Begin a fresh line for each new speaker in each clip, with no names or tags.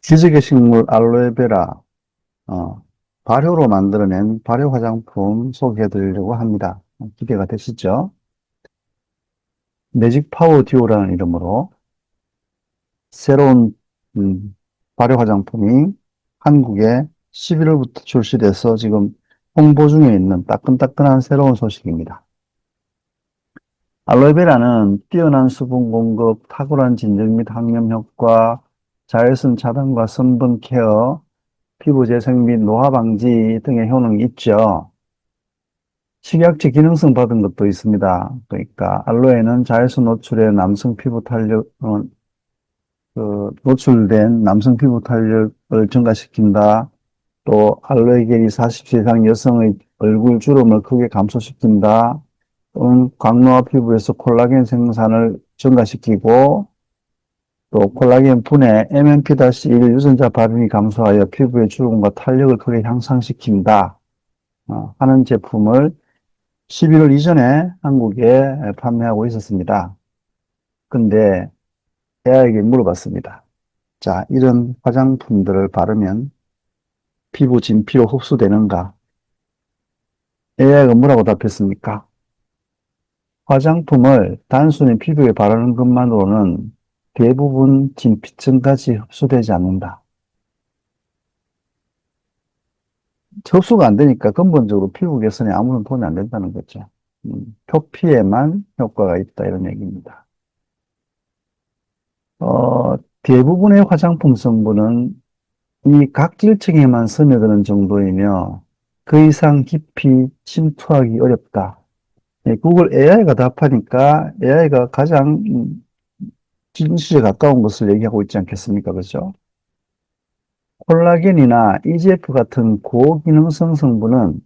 지적의 식물 알로에베라, 발효로 만들어낸 발효 화장품 소개해 드리려고 합니다. 기대가 되시죠? 매직 파워 듀오라는 이름으로 새로운 발효 화장품이 한국에 11월부터 출시돼서 지금 홍보 중에 있는 따끈따끈한 새로운 소식입니다. 알로에베라는 뛰어난 수분 공급, 탁월한 진정 및 항염 효과, 자외선 차단과 선분 케어, 피부 재생 및 노화 방지 등의 효능이 있죠. 식약처 기능성 받은 것도 있습니다. 그러니까 알로에는 자외선 노출에 남성 피부 탄력, 노출된 남성 피부 탄력을 증가시킨다. 또 알로에 겔이 40세 이상 여성의 얼굴 주름을 크게 감소시킨다. 또는 광노화 피부에서 콜라겐 생산을 증가시키고 또 콜라겐 분해 MMP-1 유전자 발현이 감소하여 피부의 주름과 탄력을 크게 향상시킨다 하는 제품을 11월 이전에 한국에 판매하고 있었습니다. 근데 AI에게 물어봤습니다. 자, 이런 화장품들을 바르면 피부 진피로 흡수되는가? AI가 뭐라고 답했습니까? 화장품을 단순히 피부에 바르는 것만으로는 대부분 진피층까지 흡수되지 않는다. 흡수가 안 되니까 근본적으로 피부 개선에 아무런 도움이 안 된다는 거죠. 표피에만 효과가 있다 이런 얘기입니다. 대부분의 화장품 성분은 이 각질층에만 스며드는 정도이며 그 이상 깊이 침투하기 어렵다. 그걸 AI가 답하니까 AI가 가장 진실에 가까운 것을 얘기하고 있지 않겠습니까? 그죠? 콜라겐이나 EGF 같은 고기능성 성분은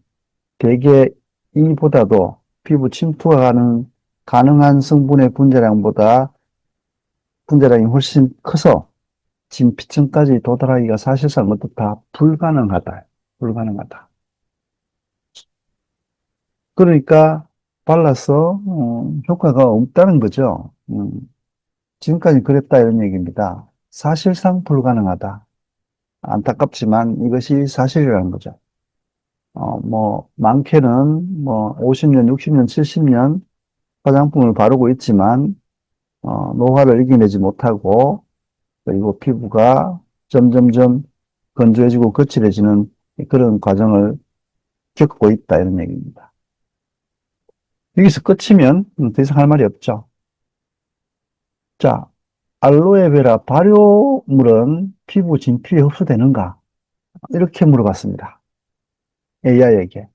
대개 이보다도 피부 침투가 가능한 성분의 분자량이 훨씬 커서 진피층까지 도달하기가 사실상 모두 다 불가능하다. 불가능하다. 그러니까 발라서 효과가 없다는 거죠. 지금까지 그랬다 이런 얘기입니다. 사실상 불가능하다. 안타깝지만 이것이 사실이라는 거죠. 많게는 50년, 60년, 70년 화장품을 바르고 있지만, 노화를 이겨내지 못하고, 그리고 피부가 점점점 건조해지고 거칠어지는 그런 과정을 겪고 있다, 이런 얘기입니다. 여기서 끝이면 더 이상 할 말이 없죠. 자, 알로에베라 발효물은 피부 진피에 흡수되는가? 이렇게 물어봤습니다. AI에게.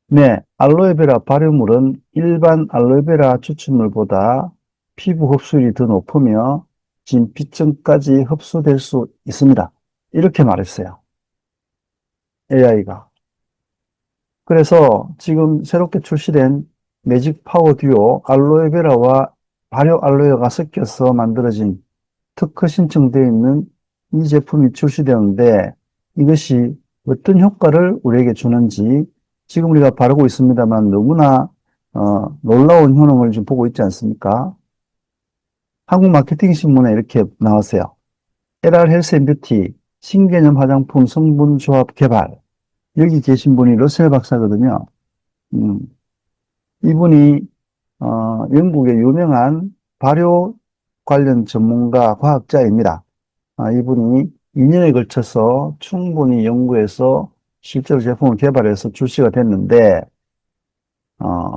네, 알로에베라 발효물은 일반 알로에베라 추출물보다 피부 흡수율이 더 높으며 진피층까지 흡수될 수 있습니다. 이렇게 말했어요. AI가. 그래서 지금 새롭게 출시된 매직 파워 듀오 알로에베라와 발효 알로에가 섞여서 만들어진 특허 신청되어 있는 이 제품이 출시되었는데 이것이 어떤 효과를 우리에게 주는지 지금 우리가 바르고 있습니다만 너무나 놀라운 효능을 지금 보고 있지 않습니까? 한국 마케팅 신문에 이렇게 나왔어요. LR 헬스 앤 뷰티 신개념 화장품 성분 조합 개발. 여기 계신 분이 러셀 박사거든요. 이분이 영국의 유명한 발효 관련 전문가 과학자입니다. 이분이 2년에 걸쳐서 충분히 연구해서 실제로 제품을 개발해서 출시가 됐는데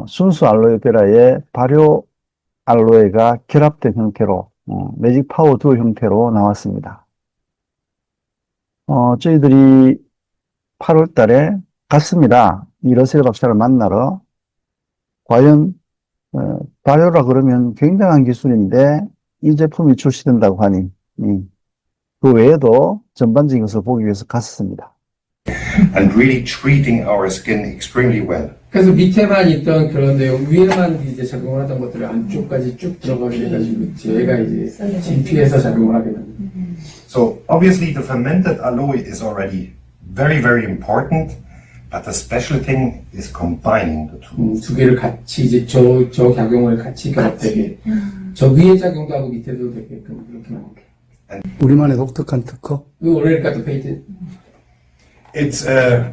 순수 알로에베라에 발효 알로에가 결합된 형태로 매직 파워 듀오 형태로 나왔습니다. 저희들이 8월 달에 갔습니다. 이 러셀 박사를 만나러. 과연 발효라 그러면 굉장한 기술인데 이 제품이 출시된다고 하니 그 외에도 전반적인 것을 보기 위해서 갔습니다.
And really treating our skin extremely well.
그래서 밑에만 있던 그런 내용 위에만 이제 작용을 하던 것들을 안쪽까지 쭉 들어가게 해가지고 제가 이제 진피에서 작용을 하게 됩니다.
So obviously the fermented aloe is already very, very important, but the special thing is combining the two.
두 개를 같이 이제 저 작용을 같이 결합되게 저 위에 작용도 하고 밑에도 되게끔 그렇게 나오게.
우리만의 독특한 특허?
이거 올해까지 페이트.
It's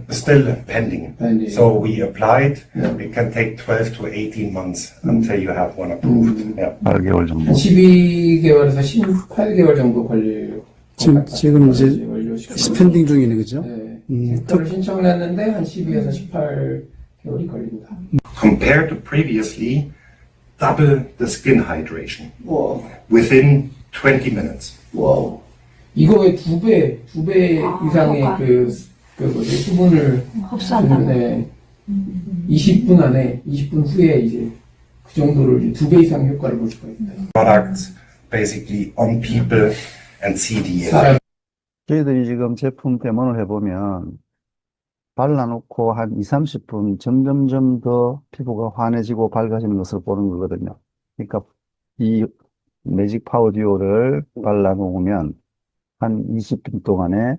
still pending.
Pending.
So we applied.
Yeah.
It can take 12 to 18 months until you have one approved. Yeah.
8개월 정도.
한 12개월에서 18개월 정도 걸릴
지금 이제
완료시키고.
스펜딩 중이네, 그죠?
네. 특허를 신청을 했는데 한 12에서 18개월이 걸립니다.
Compared to previously, double the skin hydration
와,
within 20 minutes.
와. 이거의 두 배 이상의
효과.
그 뭐지, 수분을
흡수한다고.
네, 20분 후에 이제 그 정도를 이제 2배 이상 효과를 볼 수가 있다.
Products basically on people and see the effect.
사람
저희들이 지금 제품 데모를 해보면 발라놓고 한 2, 30분 점점점 더 피부가 환해지고 밝아지는 것을 보는 거거든요. 그러니까 이 매직 파워 듀오를 발라놓으면 한 20분 동안에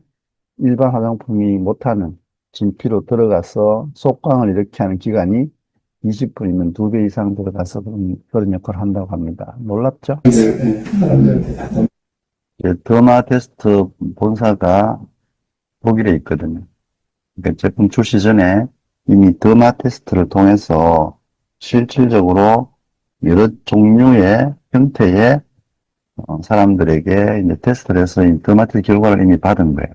일반 화장품이 못하는 진피로 들어가서 속광을 이렇게 하는 기간이 20분이면 2배 이상 들어가서 그런 역할을 한다고 합니다. 놀랍죠?
사람들한테 다
더마 테스트 본사가 독일에 있거든요. 그러니까 제품 출시 전에 이미 더마 테스트를 통해서 실질적으로 여러 종류의 형태의 사람들에게 이제 테스트를 해서 이 더마 테스트 결과를 이미 받은 거예요.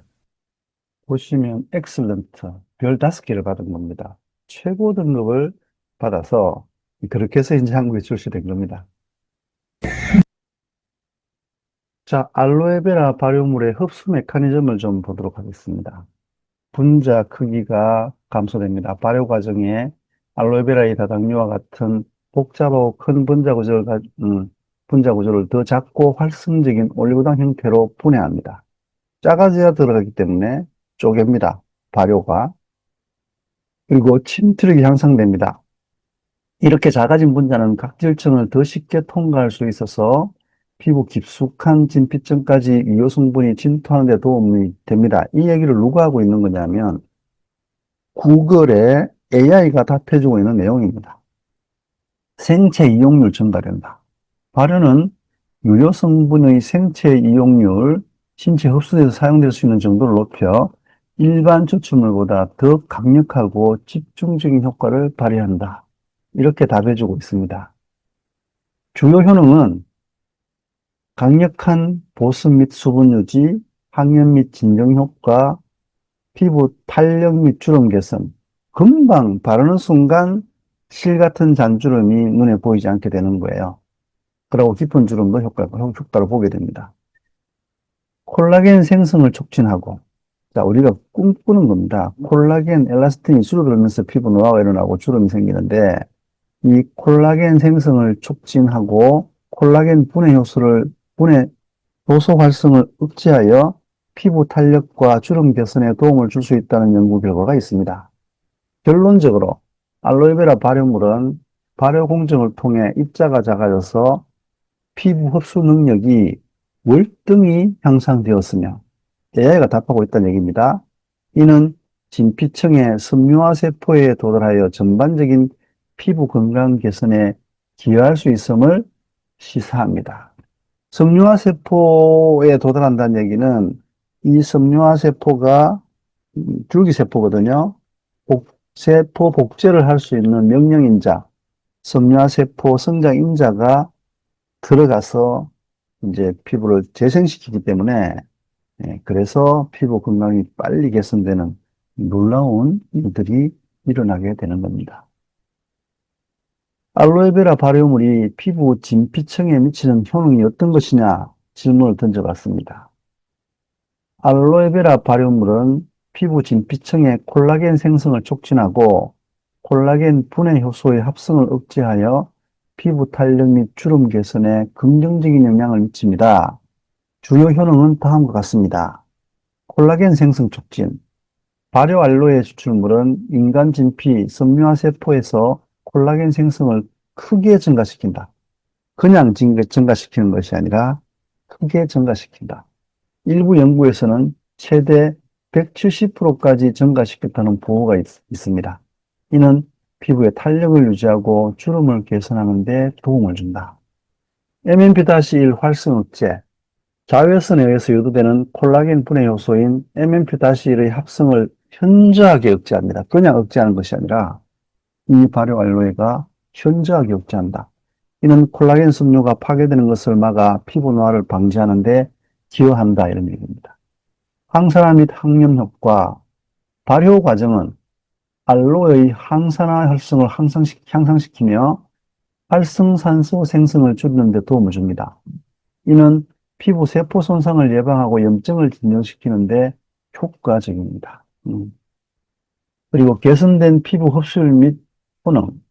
보시면 엑셀런트 별 5개를 받은 겁니다. 최고 등급을 받아서 그렇게 해서 이제 한국에 출시된 겁니다. 자, 알로에베라 발효물의 흡수 메커니즘을 좀 보도록 하겠습니다. 분자 크기가 감소됩니다. 발효 과정에 알로에베라의 다당류와 같은 복잡하고 큰 분자 구조를 더 작고 활성적인 올리고당 형태로 분해합니다. 작아져야 들어가기 때문에 쪼갭니다. 발효가. 그리고 침투력이 향상됩니다. 이렇게 작아진 분자는 각질층을 더 쉽게 통과할 수 있어서 피부 깊숙한 진피층까지 유효 성분이 침투하는 데 도움이 됩니다. 이 얘기를 누가 하고 있는 거냐면 구글에 AI가 답해주고 있는 내용입니다. 생체 이용률 증가된다. 발효는 유효 성분의 생체 이용률, 신체 흡수돼서 사용될 수 있는 정도를 높여 일반 추출물보다 더 강력하고 집중적인 효과를 발휘한다. 이렇게 답해주고 있습니다. 주요 효능은 강력한 보습 및 수분 유지, 항염 및 진정 효과, 피부 탄력 및 주름 개선. 금방 바르는 순간 실 같은 잔주름이 눈에 보이지 않게 되는 거예요. 그리고 깊은 주름도 효과를 보게 됩니다. 콜라겐 생성을 촉진하고, 자, 우리가 꿈꾸는 겁니다. 콜라겐, 엘라스틴이 줄어들면서 피부 노화가 일어나고 주름이 생기는데, 이 콜라겐 생성을 촉진하고, 콜라겐 분해 효소 활성을 억제하여 피부 탄력과 주름 개선에 도움을 줄 수 있다는 연구 결과가 있습니다. 결론적으로 알로에베라 발효물은 발효 공정을 통해 입자가 작아져서 피부 흡수 능력이 월등히 향상되었으며 AI가 답하고 있다는 얘기입니다. 이는 진피층의 섬유화 세포에 도달하여 전반적인 피부 건강 개선에 기여할 수 있음을 시사합니다. 섬유화 세포에 도달한다는 얘기는 이 섬유화 세포가 줄기세포거든요. 세포 복제를 할 수 있는 명령인자, 섬유화 세포 성장인자가 들어가서 이제 피부를 재생시키기 때문에 그래서 피부 건강이 빨리 개선되는 놀라운 일들이 일어나게 되는 겁니다. 알로에베라 발효물이 피부 진피층에 미치는 효능이 어떤 것이냐 질문을 던져봤습니다. 알로에베라 발효물은 피부 진피층의 콜라겐 생성을 촉진하고 콜라겐 분해 효소의 합성을 억제하여 피부 탄력 및 주름 개선에 긍정적인 영향을 미칩니다. 주요 효능은 다음과 같습니다. 콜라겐 생성 촉진. 발효 알로에 추출물은 인간 진피 섬유화 세포에서 콜라겐 생성을 크게 증가시킨다. 그냥 증가시키는 것이 아니라 크게 증가시킨다. 일부 연구에서는 최대 170%까지 증가시켰다는 보고가 있습니다. 이는 피부의 탄력을 유지하고 주름을 개선하는 데 도움을 준다. MMP-1 활성 억제. 자외선에 의해서 유도되는 콜라겐 분해 효소인 MMP-1의 합성을 현저하게 억제합니다. 그냥 억제하는 것이 아니라 이 발효 알로에가 현저하게 억제한다. 이는 콜라겐 섬유가 파괴되는 것을 막아 피부 노화를 방지하는 데 기여한다. 이런 얘기입니다. 항산화 및 항염 효과, 발효 과정은 알로에의 항산화 활성을 향상시키며 활성산소 생성을 줄이는 데 도움을 줍니다. 이는 피부 세포 손상을 예방하고 염증을 진정시키는데 효과적입니다. 그리고 개선된 피부 흡수율 및 효능.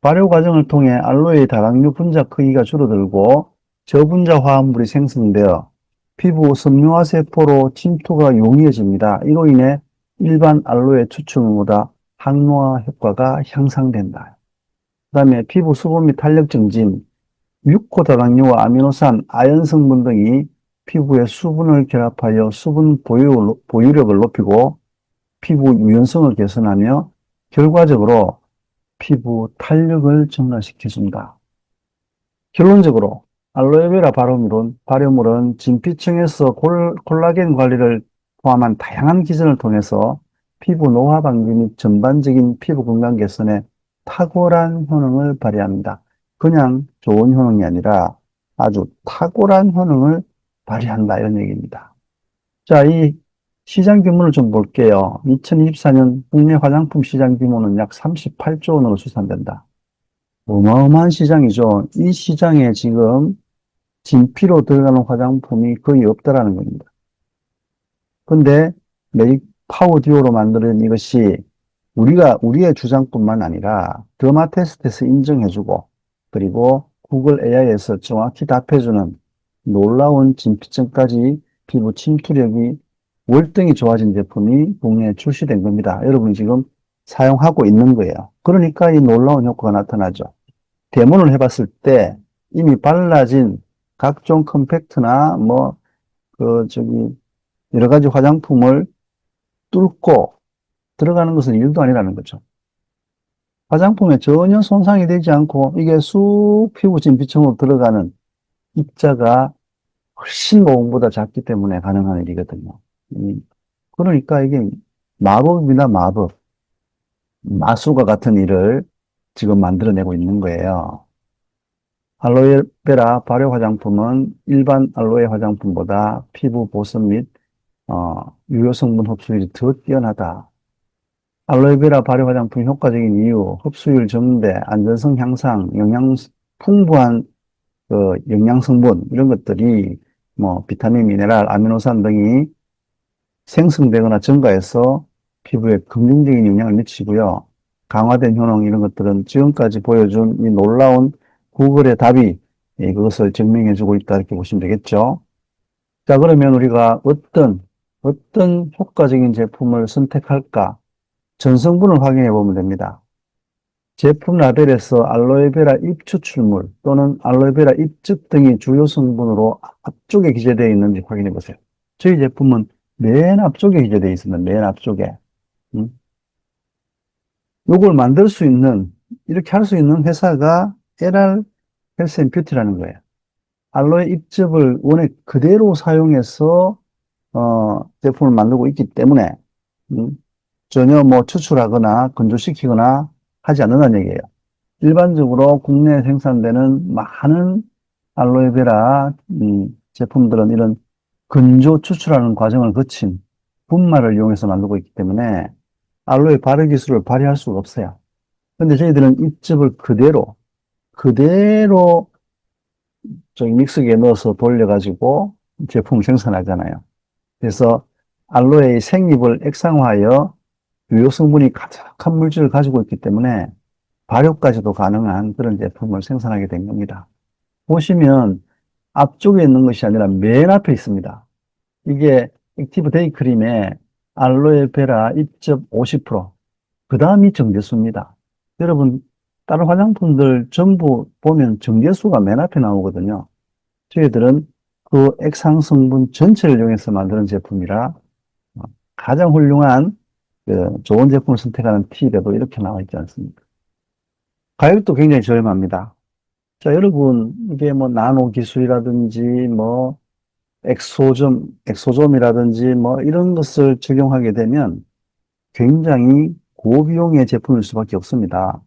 발효 과정을 통해 알로에의 다당류 분자 크기가 줄어들고 저분자 화합물이 생성되어 피부 섬유화 세포로 침투가 용이해집니다. 이로 인해 일반 알로에 추출물보다 항노화 효과가 향상된다. 그 다음에 피부 수분 및 탄력 증진, 유코다당류와 아미노산, 아연 성분 등이 피부에 수분을 결합하여 수분 보유력을 높이고 피부 유연성을 개선하며 결과적으로 피부 탄력을 증가시켜준다. 결론적으로 알로에베라 발효물은 진피층에서 콜라겐 관리를 포함한 다양한 기전을 통해서 피부 노화 방지 및 전반적인 피부 건강 개선에 탁월한 효능을 발휘합니다. 그냥 좋은 효능이 아니라 아주 탁월한 효능을 발휘한다 이런 얘기입니다. 자, 이 시장 규모를 좀 볼게요. 2024년 국내 화장품 시장 규모는 약 38조 원으로 추산된다. 어마어마한 시장이죠. 이 시장에 지금 진피로 들어가는 화장품이 거의 없다라는 겁니다. 근데 메이크 파워 듀오로 만드는 이것이 우리의 주장뿐만 아니라 더마테스트에서 인정해주고 그리고 구글 AI에서 정확히 답해주는 놀라운 진피층까지 피부 침투력이 월등히 좋아진 제품이 국내에 출시된 겁니다. 여러분이 지금 사용하고 있는 거예요. 그러니까 이 놀라운 효과가 나타나죠. 데모를 해봤을 때 이미 발라진 각종 컴팩트나 여러 가지 화장품을 뚫고 들어가는 것은 일도 아니라는 거죠. 화장품에 전혀 손상이 되지 않고 이게 쑥 피부 진피층으로 들어가는 입자가 훨씬 모공보다 작기 때문에 가능한 일이거든요. 그러니까 이게 마법입니다, 마법. 마술과 같은 일을 지금 만들어내고 있는 거예요. 알로에베라 발효 화장품은 일반 알로에 화장품보다 피부 보습 및 유효 성분 흡수율이 더 뛰어나다. 알로에베라 발효 화장품 효과적인 이유, 흡수율 증대, 안전성 향상, 풍부한 영양 성분 이런 것들이 비타민, 미네랄, 아미노산 등이 생성되거나 증가해서 피부에 긍정적인 영향을 미치고요. 강화된 효능 이런 것들은 지금까지 보여준 이 놀라운 구글의 답이 그것을 증명해주고 있다 이렇게 보시면 되겠죠. 자, 그러면 우리가 어떤 효과적인 제품을 선택할까? 전성분을 확인해 보면 됩니다. 제품 라벨에서 알로에베라 잎 추출물 또는 알로에베라 잎즙 등이 주요 성분으로 앞쪽에 기재되어 있는지 확인해 보세요. 저희 제품은 맨 앞쪽에 기재되어 있습니다. 맨 앞쪽에. 요걸 만들 수 있는, 이렇게 할 수 있는 회사가 LR 헬스 앤 뷰티라는 거예요. 알로에 잎즙을 원액 그대로 사용해서 제품을 만들고 있기 때문에 전혀 추출하거나 건조시키거나 하지 않는다는 얘기예요. 일반적으로 국내에 생산되는 많은 알로에베라 제품들은 이런 건조 추출하는 과정을 거친 분말을 이용해서 만들고 있기 때문에 알로에 발효 기술을 발휘할 수가 없어요. 근데 저희들은 잎즙을 그대로 저기 믹서기에 넣어서 돌려가지고 제품을 생산하잖아요. 그래서 알로에의 생잎을 액상화하여 유효 성분이 가득한 물질을 가지고 있기 때문에 발효까지도 가능한 그런 제품을 생산하게 된 겁니다. 보시면 앞쪽에 있는 것이 아니라 맨 앞에 있습니다. 이게 액티브 데이 크림에 알로에베라 잎즙 50%, 그 다음이 정제수입니다. 여러분, 다른 화장품들 전부 보면 정제수가 맨 앞에 나오거든요. 저희들은 그 액상 성분 전체를 이용해서 만드는 제품이라 가장 훌륭한 좋은 제품을 선택하는 팁에도 이렇게 나와 있지 않습니까? 가격도 굉장히 저렴합니다. 자, 여러분, 이게 나노 기술이라든지 엑소좀이라든지 뭐 이런 것을 적용하게 되면 굉장히 고비용의 제품일 수밖에 없습니다.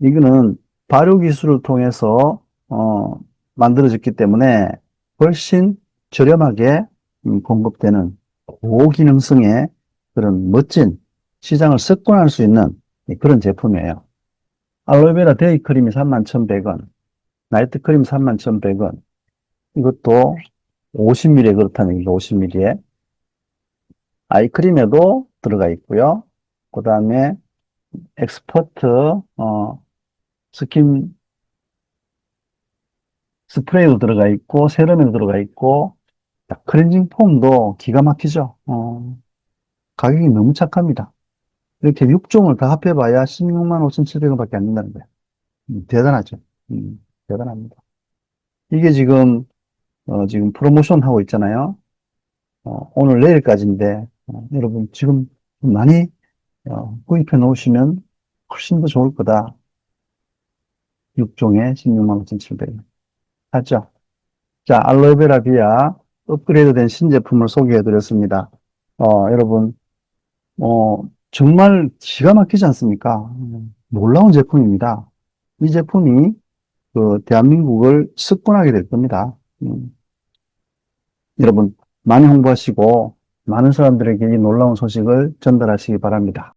이거는 발효 기술을 통해서 만들어졌기 때문에 훨씬 저렴하게 공급되는 고기능성의 그런 멋진 시장을 석권할 수 있는 그런 제품이에요. 알로에베라 데이 크림이 31,100원, 나이트 크림 31,100원. 이것도 50ml에 그렇다는 얘기가 50ml에. 아이크림에도 들어가 있고요. 그 다음에 엑스퍼트 스킨 스프레이도 들어가 있고 세럼에도 들어가 있고 클렌징 폼도 기가 막히죠. 가격이 너무 착합니다. 이렇게 6종을 다 합해봐야 16만 5,700원밖에 안 된다는 거예요. 대단하죠. 대단합니다. 이게 지금 프로모션 하고 있잖아요. 오늘 내일까지인데 여러분 지금 많이 구입해 놓으시면 훨씬 더 좋을 거다. 6종에 16만 5,700원. 맞죠? 자, 알로에베라 비아 업그레이드된 신제품을 소개해 드렸습니다. 여러분, 정말 기가 막히지 않습니까? 놀라운 제품입니다. 이 제품이 대한민국을 석권하게 될 겁니다. 여러분, 많이 홍보하시고 많은 사람들에게 이 놀라운 소식을 전달하시기 바랍니다.